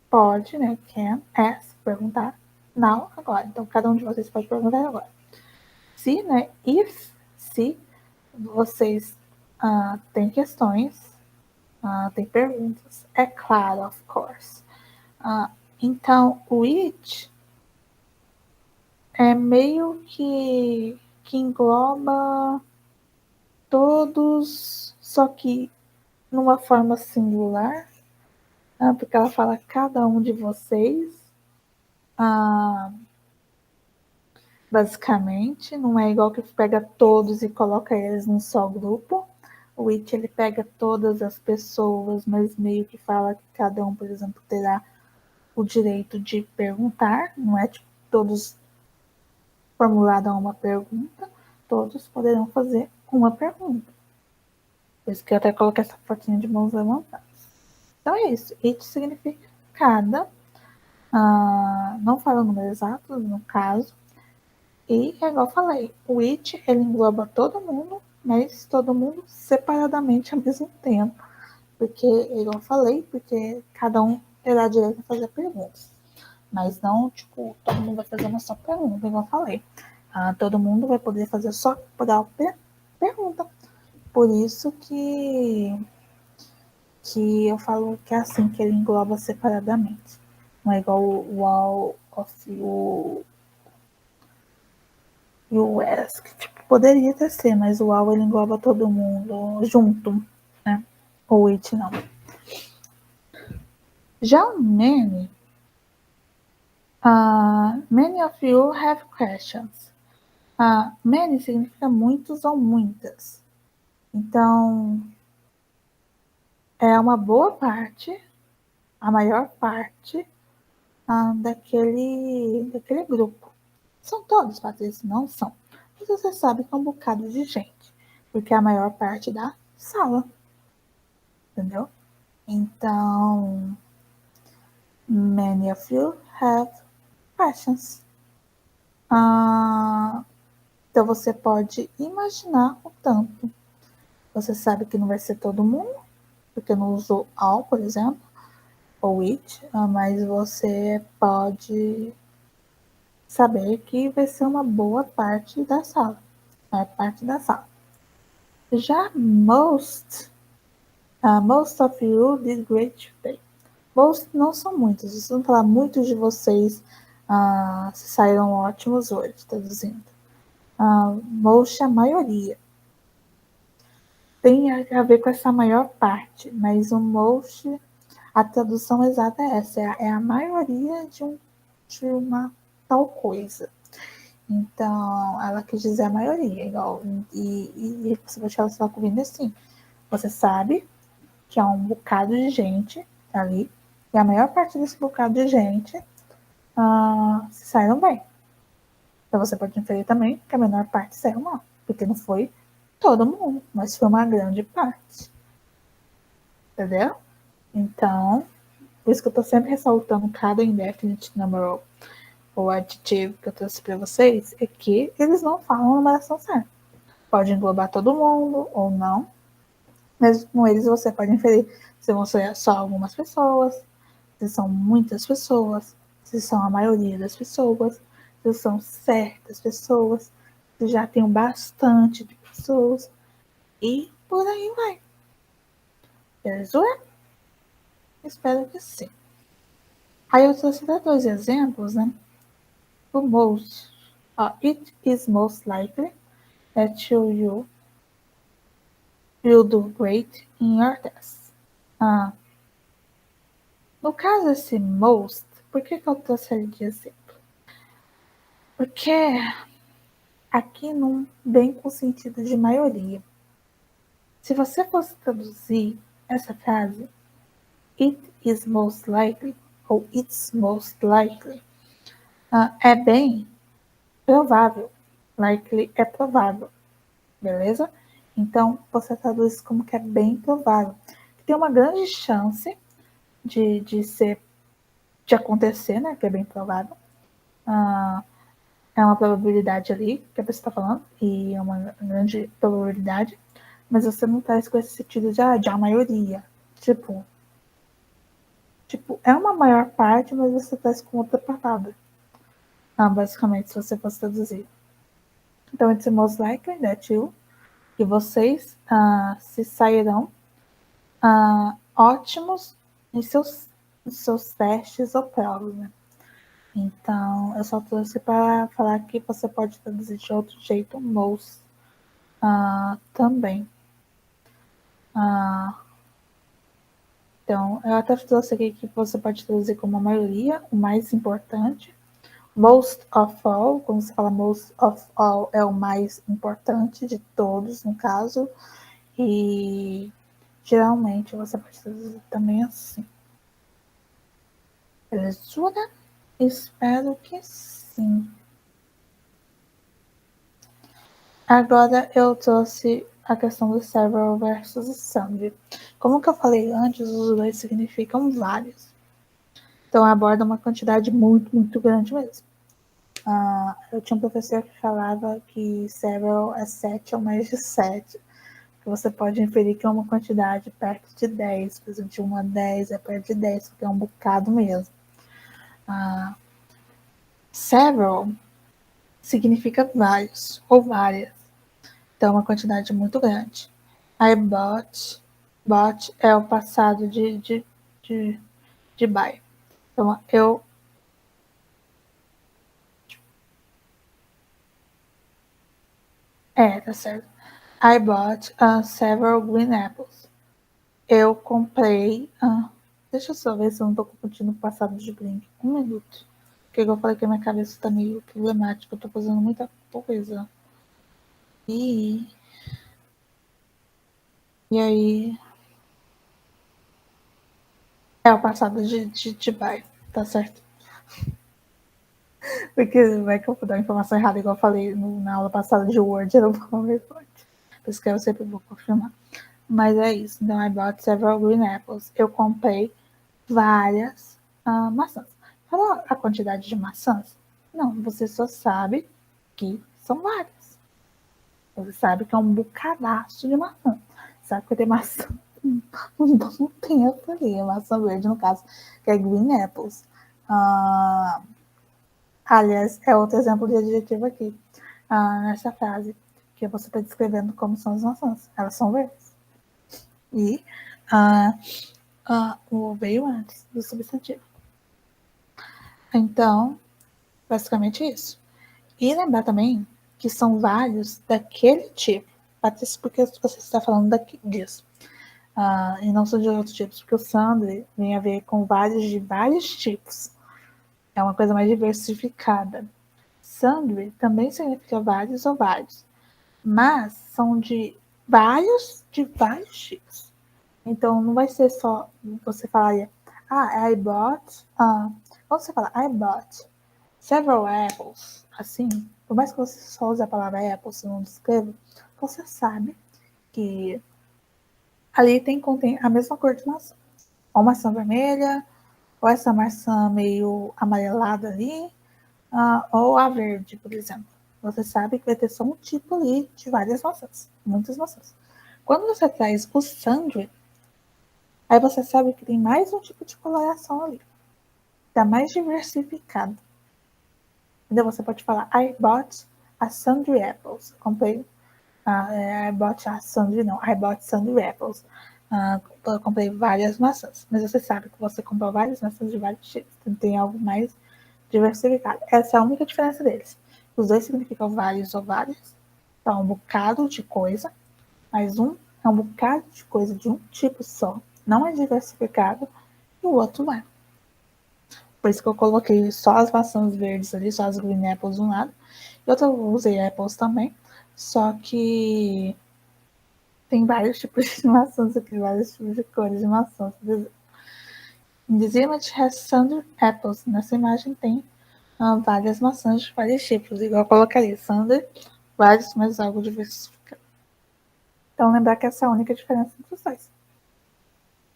pode, né, can, ask, perguntar, now, agora. Então, cada um de vocês pode perguntar agora. Se, né, if, se vocês têm questões, têm perguntas, é claro, of course. Então, o it é meio que engloba todos, só que numa forma singular, porque ela fala cada um de vocês, basicamente, não é igual que pega todos e coloca eles num só grupo. O it ele pega todas as pessoas, mas meio que fala que cada um, por exemplo, terá o direito de perguntar, não é tipo todos formulada uma pergunta, todos poderão fazer uma pergunta. Por isso que eu até coloquei essa fotinha de mãos levantadas. Então é isso. It significa cada, não fala o número exato, no caso. E é igual eu falei, o it ele engloba todo mundo, mas todo mundo separadamente ao mesmo tempo. Porque, igual eu falei, porque cada um terá direito a fazer perguntas. Mas não, tipo, todo mundo vai fazer uma só pergunta, igual eu falei. Todo mundo vai poder fazer só própria pergunta. Por isso que eu falo que é assim que ele engloba separadamente. Não é igual o all of US, que tipo, poderia até ser, mas o all ele engloba todo mundo junto, né? O it não. Já o many, many of you have questions. Many significa muitos ou muitas. Então, é uma boa parte, a maior parte daquele grupo. São todos patrões? Não são. Mas você sabe que é um bocado de gente, porque é a maior parte da sala, entendeu? Então, many of you have questions. Então, você pode imaginar o tanto. Você sabe que não vai ser todo mundo, porque não usou all, por exemplo, ou it, mas você pode saber que vai ser uma boa parte da sala. Maior parte da sala. Já most of you did great today. Most não são muitos. Se não falar muitos de vocês saíram ótimos hoje, traduzindo. Most é a maioria. Tem a ver com essa maior parte, mas o most, a tradução exata é essa, é a maioria de uma tal coisa. Então, ela quis dizer a maioria, igual, e você vai estar ouvindo assim. Você sabe que há um bocado de gente ali, e a maior parte desse bocado de gente se saíram bem. Então você pode inferir também que a menor parte saiu mal, porque não foi todo mundo, mas foi uma grande parte. Entendeu? Então, por isso que eu tô sempre ressaltando cada indefinite number ou adjetivo que eu trouxe para vocês, é que eles não falam a numeração certa. Pode englobar todo mundo ou não, mas com eles você pode inferir se vão ser só algumas pessoas, se são muitas pessoas, se são a maioria das pessoas, se são certas pessoas, se já tem bastante de pessoas, e por aí vai. Beleza? Espero que sim. Aí eu trouxe até dois exemplos, né? O most. It is most likely that you will do great in your test. No caso, esse most, por que eu trouxe ele de exemplo? Porque aqui não vem com sentido de maioria. Se você fosse traduzir essa frase, it is most likely, ou it's most likely, é bem provável. Likely é provável, beleza? Então, você traduz como que é bem provável. Tem uma grande chance de acontecer, né? Que é bem provável. É uma probabilidade ali que a pessoa está falando, e é uma grande probabilidade, mas você não traz com esse sentido de a maioria. Tipo, é uma maior parte, mas você traz com outra palavra. Basicamente, se você fosse traduzir. Então, it's most likely that you, que vocês se sairão ótimos em seus testes ou provas, né? Então, eu só trouxe para falar que você pode traduzir de outro jeito, most também. Então, eu até trouxe aqui que você pode traduzir como a maioria, o mais importante. Most of all, quando você fala most of all, é o mais importante de todos, no caso. E geralmente você pode traduzir também assim. Beleza? Espero que sim. Agora eu trouxe a questão do several versus some. Como que eu falei antes, os dois significam vários. Então aborda uma quantidade muito, muito grande mesmo. Eu tinha um professor que falava que several é 7 ou mais de 7. Que você pode inferir que é uma quantidade perto de 10. Por exemplo, de 1 a 10 é perto de 10, porque é um bocado mesmo. Several significa vários ou várias. Então, é uma quantidade muito grande. Aí, bought é o passado de buy. Então, eu... tá certo. I bought several green apples. Eu comprei... deixa eu só ver se eu não tô confundindo o passado de green. Um minuto. Porque eu falei que a minha cabeça tá meio problemática. Eu tô fazendo muita coisa. E aí... É o passado de buy. Tá certo. Porque vai que eu vou dar informação errada, igual eu falei na aula passada de Word, eu não vou PowerPoint. Por isso que eu sempre vou confirmar. Mas é isso. Então, I bought several green apples. Eu comprei várias maçãs. Fala a quantidade de maçãs? Não, você só sabe que são várias. Você sabe que é um bocadaço de maçã. Sabe que tem maçã um bom tempo ali. Maçã verde, no caso, que é green apples. Aliás, é outro exemplo de adjetivo aqui, nessa frase, que você está descrevendo como são as maçãs. Elas são verdes. E o veio antes do substantivo. Então, basicamente isso. E lembrar também que são vários daquele tipo. Patrícia, porque você está falando disso. E não são de outros tipos, porque o Sandri vem a ver com vários de vários tipos. É uma coisa mais diversificada. Sundry também significa vários ou vários, mas são de vários tipos. Então não vai ser só você falaria, I bought, quando você fala I bought several apples, assim, por mais que você só use a palavra apple, se não descreva, você sabe que ali contém a mesma cor de maçã. Ou maçã vermelha, ou essa maçã meio amarelada ali, ou a verde, por exemplo. Você sabe que vai ter só um tipo ali de várias maçãs, muitas maçãs. Quando você traz o sundry, aí você sabe que tem mais um tipo de coloração ali. Está mais diversificado. Então você pode falar, I bought a sundry apples. Comprei, I bought a sundry, não, I bought sundry apples. Eu comprei várias maçãs. Mas você sabe que você comprou várias maçãs de vários tipos. Então tem algo mais diversificado. Essa é a única diferença deles. Os dois significam vários ou várias. Então, um bocado de coisa, mas um é um bocado de coisa de um tipo só. Não é diversificado e o outro é. Por isso que eu coloquei só as maçãs verdes ali, só as green apples de um lado. E outro eu usei apples também. Só que tem vários tipos de maçãs aqui, vários tipos de cores de maçãs. In this image has sundry apples. Nessa imagem tem várias maçãs de vários tipos, igual eu colocaria Sander, vários, mas algo diversificado. Então, lembrar que essa é a única diferença entre os dois.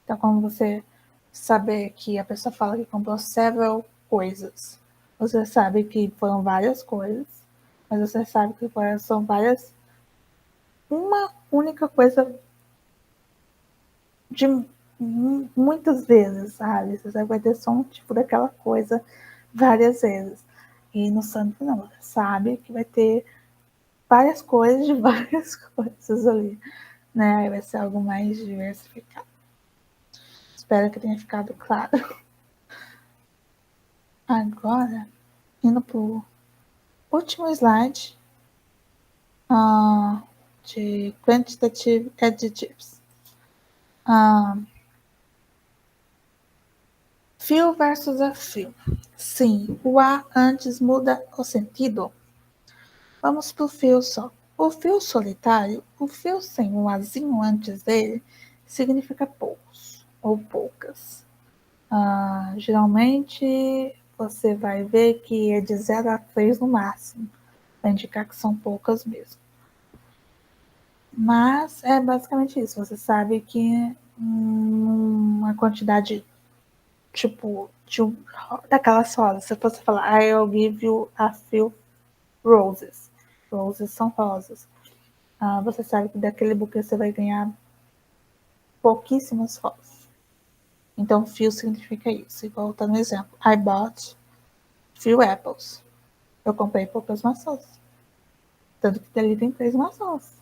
Então, quando você saber que a pessoa fala que comprou several coisas, você sabe que foram várias coisas, mas você sabe que são várias, uma única coisa de muitas vezes, sabe? Você vai ter só um tipo daquela coisa várias vezes. E no santo não, você sabe que vai ter várias coisas de várias coisas ali, né? Aí vai ser algo mais diversificado. Espero que tenha ficado claro. Agora, indo pro último slide de Quantitative Adjectives. Few versus a few. Sim, o A antes muda o sentido. Vamos pro fio só. O fio solitário, o fio sem o azinho antes dele, significa poucos ou poucas. Geralmente você vai ver que é de 0 a 3 no máximo, para indicar que são poucas mesmo. Mas é basicamente isso. Você sabe que uma quantidade, tipo, daquelas rosas, se você falar, I'll give you a few roses. Roses são rosas. Você sabe que daquele buquê você vai ganhar pouquíssimas rosas. Então, few significa isso. Igual tá no exemplo. I bought few apples. Eu comprei poucas maçãs. Tanto que dali tem 3 maçãs.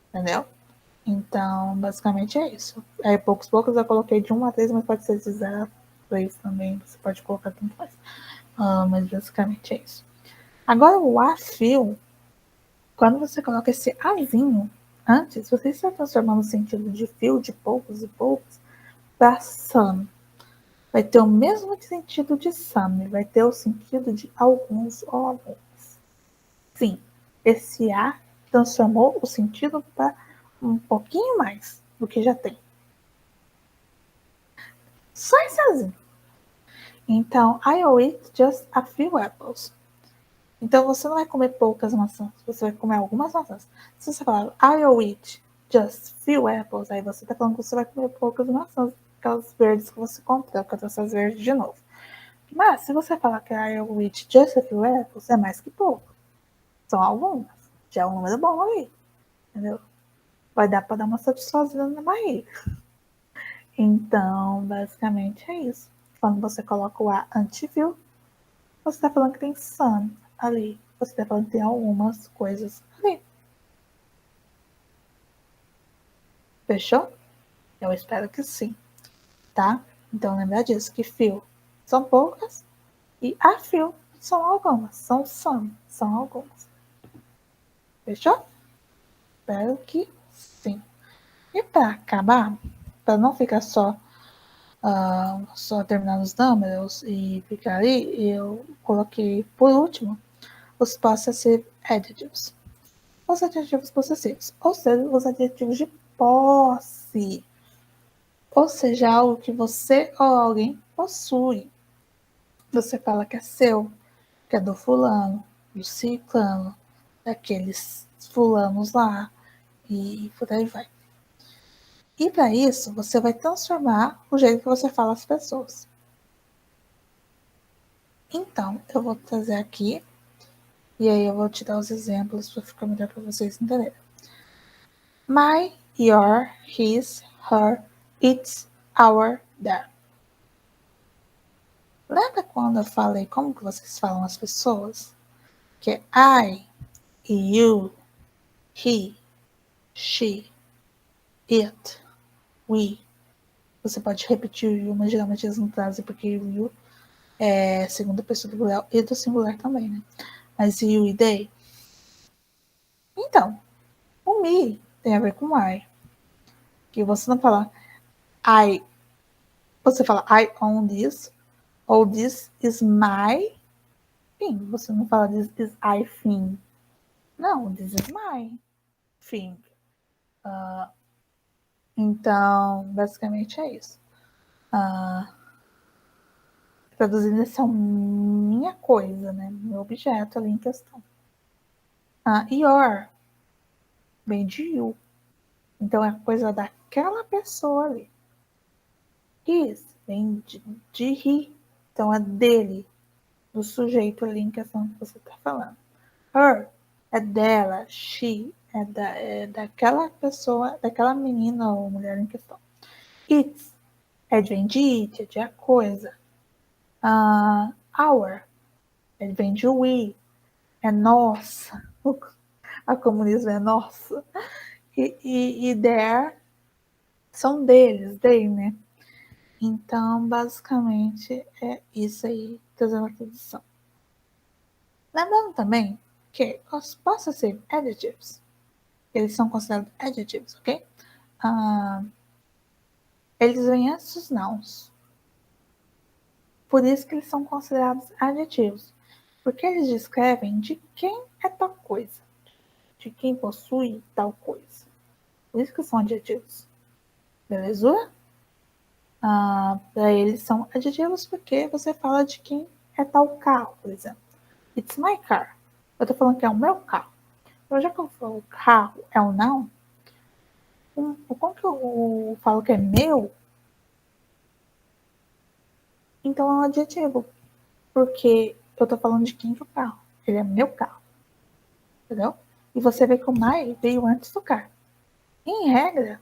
Entendeu? Então, basicamente é isso. Aí, poucos eu coloquei de 1 a 3, mas pode ser de 0 inglês também, você pode colocar tanto faz. Mas basicamente é isso. Agora, o a fio, quando você coloca esse azinho antes, você está transformando o sentido de fio, de poucos e poucos, para some. Vai ter o mesmo sentido de some, vai ter o sentido de alguns ou alguns. Sim, esse a transformou o sentido para um pouquinho mais do que já tem. Só esse azinho. Então, I'll eat just a few apples. Então, você não vai comer poucas maçãs, você vai comer algumas maçãs. Se você falar I'll eat just few apples, aí você está falando que você vai comer poucas maçãs, aquelas verdes que você comprou, que eu trouxe as verdes de novo. Mas, se você falar que I'll eat just a few apples, é mais que pouco. São algumas. Já é um número bom ali, entendeu? Vai dar para dar uma satisfação na barriga. Então, basicamente é isso. Quando você coloca o a antivil, você está falando que tem some ali. Você está falando que tem algumas coisas ali. Fechou? Eu espero que sim, tá? Então lembra disso, que fio são poucas e a fio são algumas, são some, são algumas. Fechou? Espero que sim. E para acabar, para não ficar só terminar os números e ficar ali, eu coloquei por último os possessive adjectives. Os adjetivos possessivos, ou seja, os adjetivos de posse. Ou seja, algo que você ou alguém possui. Você fala que é seu, que é do fulano, do ciclano, daqueles fulanos lá, e por aí vai. E para isso, você vai transformar o jeito que você fala às pessoas. Então, eu vou trazer aqui, e aí eu vou te dar os exemplos para ficar melhor para vocês entenderem. My, your, his, her, its, our, their. Lembra quando eu falei como que vocês falam as pessoas? Que é I, you, he, she, it, we. Você pode repetir o you, mas geralmente eles não trazem, porque o you é segunda pessoa do plural e do singular também, né? Mas you e they. Então, o me tem a ver com I. Que você não fala I, você fala I own this, ou this is my thing. Você não fala this is I thing. Não, this is my thing. Então, basicamente é isso. Traduzindo, essa é minha coisa, né? Meu objeto ali em questão. Your vem de you. Então, é coisa daquela pessoa ali. His vem de he. Então, é dele, do sujeito ali em questão que você está falando. Her é dela. She é daquela pessoa, daquela menina ou mulher em questão. It's vem de it, é de a coisa. Our vem de we, é nossa. A comunismo é nossa. E their são deles, they, né? Então, basicamente, é isso aí, trazendo a tradução. Lembrando também que os possessive adjectives, eles são considerados adjectives, ok? Eles vêm antes dos nouns. Por isso que eles são considerados adjetivos. Porque eles descrevem de quem é tal coisa. De quem possui tal coisa. Por isso que são adjetivos. Beleza? Para eles são adjetivos porque você fala de quem é tal carro, por exemplo. It's my car. Eu tô falando que é o meu carro. Então, já que eu falo carro é um noun, como que eu falo que é meu? Então é um adjetivo. Porque eu tô falando de quem é o carro. Ele é meu carro. Entendeu? E você vê que o my veio antes do car. Em regra,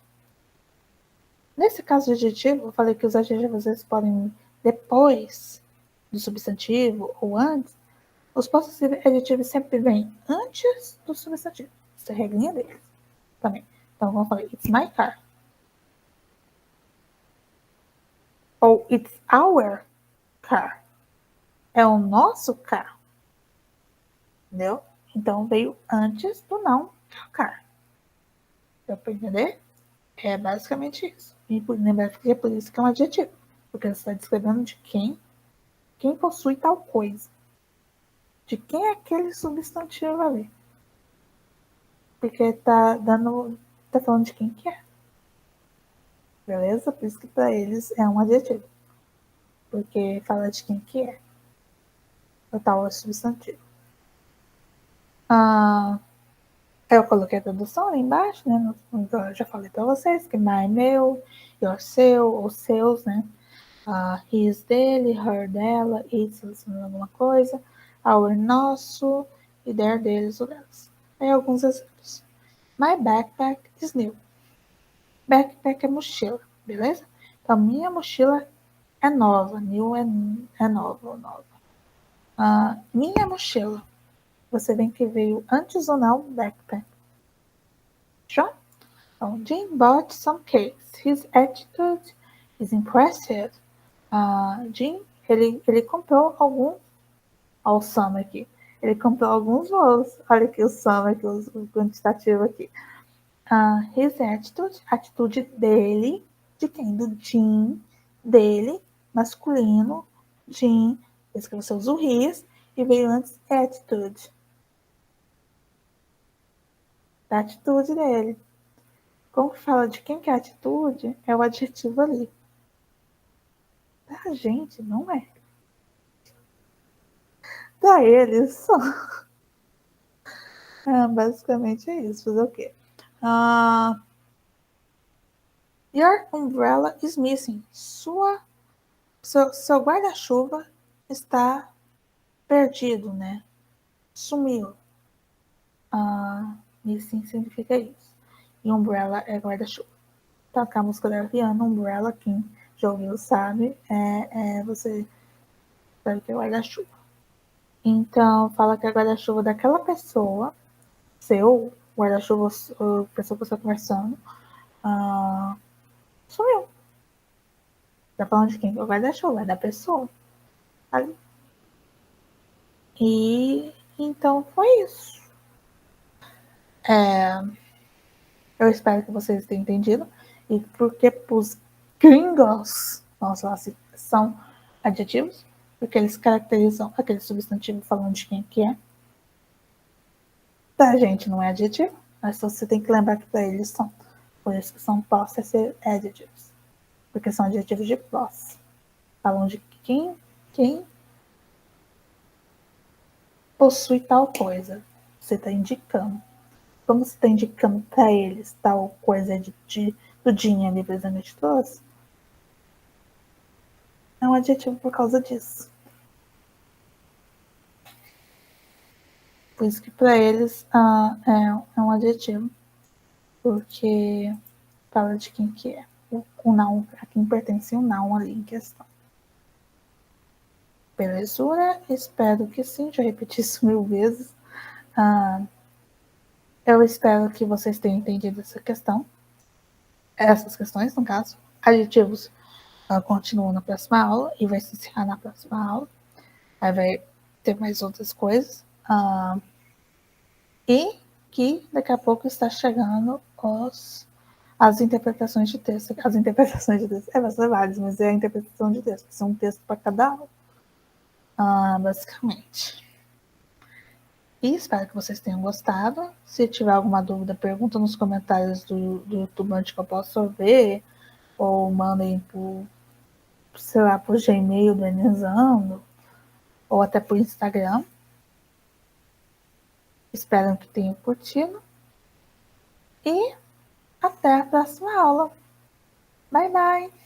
nesse caso de adjetivo, eu falei que os adjetivos eles podem ir depois do substantivo ou antes. Os possessivos adjetivos sempre vêm antes do substantivo. Essa é a regrinha deles também. Então, como eu falei, it's my car. ou it's our car. É o nosso carro. Entendeu? Então veio antes do noun car. Deu para entender? É basicamente isso. E lembra que é por isso que é um adjetivo. Porque você está descrevendo de quem possui tal coisa. De quem é aquele substantivo ali. Porque tá falando de quem que é. Beleza? Por isso que para eles é um adjetivo. Porque fala de quem que é. O tal substantivo. Eu coloquei a tradução ali embaixo, né? Eu já falei para vocês que my, meu, your, seu, ou seus, né? His dele, her dela, it's alguma coisa, our nosso, e their deles ou delas. Aí alguns exemplos. My backpack is new. Backpack é mochila, beleza? Então minha mochila é nova, new é nova, nova. Minha mochila. Você vê que veio antes ou não backpack. Fechou? Então, Jim bought some cakes. His attitude is impressive. Jim, ele comprou alguns. Olha o Sam aqui. Ele comprou alguns voos. Olha aqui o Sam, aqui, o quantitativo aqui. His attitude, atitude dele, de quem? Do Jim, dele, masculino, Jim, por isso que você usa o his, e veio antes attitude. Da atitude dele. Como que fala de quem que é a atitude, é o adjetivo ali. Da gente, não é. Da eles, só. Basicamente é isso. Fazer o quê? Your umbrella is missing. Seu guarda-chuva está perdido, né? Sumiu. Missing significa isso. E umbrella é guarda-chuva. Tocar a música da Rihanna, Umbrella, quem já ouviu sabe, você sabe que é guarda-chuva. Então, fala que é guarda-chuva daquela pessoa, seu guarda-chuva, a pessoa que você está conversando, sumiu. Tá falando de quem? É o guarda-chuva, é da pessoa. Ali. E então foi isso. Eu espero que vocês tenham entendido. E porque os gringos, nossa, lá são adjetivos, porque eles caracterizam aquele substantivo falando de quem que é. Da gente não é adjetivo, mas você tem que lembrar que para eles são. Por isso que são possessive adjectives. Porque são adjetivos de posse. Falam de quem possui tal coisa. Você está indicando. Como você está indicando para eles tal coisa do Dinho ali, por exemplo, que trouxe, é um adjetivo por causa disso. Por isso que para eles é um adjetivo. Porque fala de quem que é. O noun, a quem pertence o noun ali em questão. Belezura? Espero que sim, já repeti isso 1000 vezes. Eu espero que vocês tenham entendido essa questão. Essas questões, no caso. Adjetivos continuam na próxima aula e vai se encerrar na próxima aula. Aí vai ter mais outras coisas. E que daqui a pouco está chegando as interpretações de texto. As interpretações de texto. Vai ser várias, mas é a interpretação de texto. São um texto para cada aula. Basicamente. E espero que vocês tenham gostado. Se tiver alguma dúvida, pergunta nos comentários do YouTube onde que eu posso ver. Ou mandem por Gmail do Enezando. Ou até por Instagram. Espero que tenham curtido. E até a próxima aula. Bye, bye!